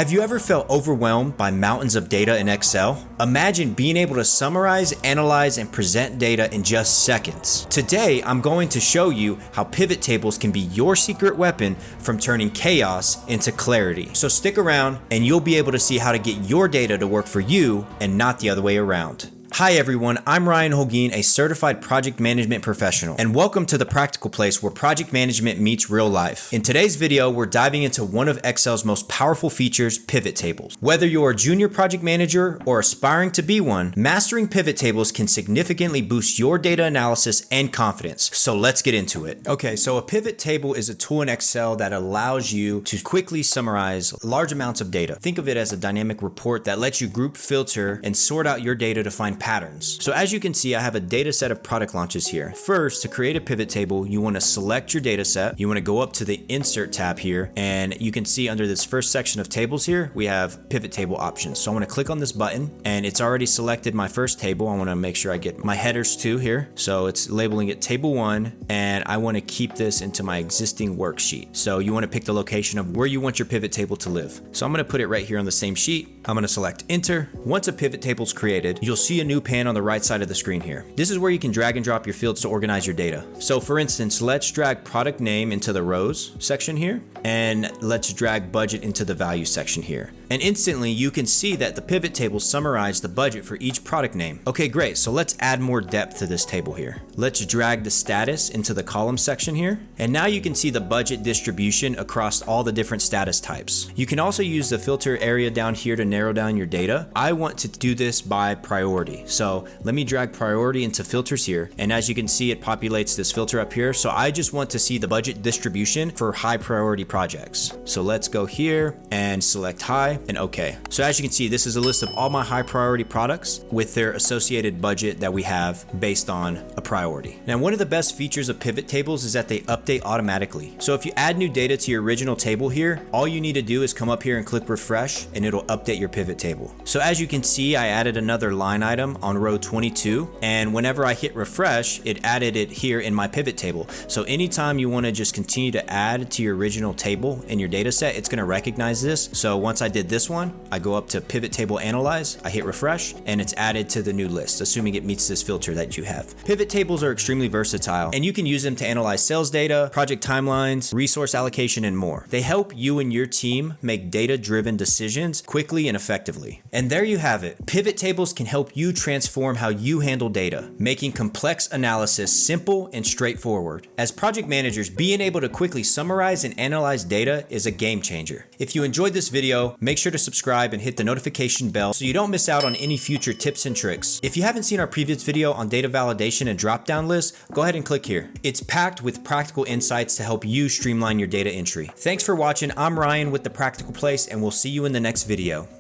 Have you ever felt overwhelmed by mountains of data in Excel? Imagine being able to summarize, analyze, and present data in just seconds. Today, I'm going to show you how pivot tables can be your secret weapon from turning chaos into clarity. So stick around and you'll be able to see how to get your data to work for you and not the other way around. Hi everyone, I'm Ryan Holguin, a certified project management professional, and welcome to the practical place where project management meets real life. In today's video, we're diving into one of Excel's most powerful features, pivot tables. Whether you're a junior project manager or aspiring to be one, mastering pivot tables can significantly boost your data analysis and confidence. So let's get into it. Okay, so a pivot table is a tool in Excel that allows you to quickly summarize large amounts of data. Think of it as a dynamic report that lets you group, filter, and sort out your data to find patterns. So as you can see, I have a data set of product launches here. First, to create a pivot table, you want to select your data set. You want to go up to the Insert tab here, and you can see under this first section of tables here, we have pivot table options. So I want to click on this button, and it's already selected my first table. I want to make sure I get my headers too here. So it's labeling it table 1, and I want to keep this into my existing worksheet. So you want to pick the location of where you want your pivot table to live. So I'm going to put it right here on the same sheet. I'm going to select Enter. Once a pivot table is created, you'll see a new pane on the right side of the screen here. This is where you can drag and drop your fields to organize your data. So for instance, let's drag product name into the rows section here, and let's drag budget into the value section here. And instantly you can see that the pivot table summarized the budget for each product name. Okay, great. So let's add more depth to this table here. Let's drag the status into the column section here. And now you can see the budget distribution across all the different status types. You can also use the filter area down here to narrow down your data. I want to do this by priority. So let me drag priority into filters here. And as you can see, it populates this filter up here. So I just want to see the budget distribution for high priority projects. So let's go here and select high and okay. So as you can see, this is a list of all my high priority products with their associated budget that we have based on a priority. Now, one of the best features of pivot tables is that they update automatically. So if you add new data to your original table here, all you need to do is come up here and click refresh and it'll update your pivot table. So as you can see, I added another line item on row 22, and whenever I hit refresh, it added it here in my pivot table. So anytime you want to just continue to add to your original table in your data set, it's going to recognize this. So once I did this one, I go up to pivot table analyze, I hit refresh, and it's added to the new list, assuming it meets this filter that you have. Pivot tables are extremely versatile, and you can use them to analyze sales data, project timelines, resource allocation, and more. They help you and your team make data-driven decisions quickly and effectively. And there you have it. Pivot tables can help you transform how you handle data, making complex analysis simple and straightforward. As project managers, being able to quickly summarize and analyze data is a game changer. If you enjoyed this video, make sure to subscribe and hit the notification bell so you don't miss out on any future tips and tricks. If you haven't seen our previous video on data validation and drop-down lists, go ahead and click here. It's packed with practical insights to help you streamline your data entry. Thanks for watching. I'm Ryan with The Practical Place, and we'll see you in the next video.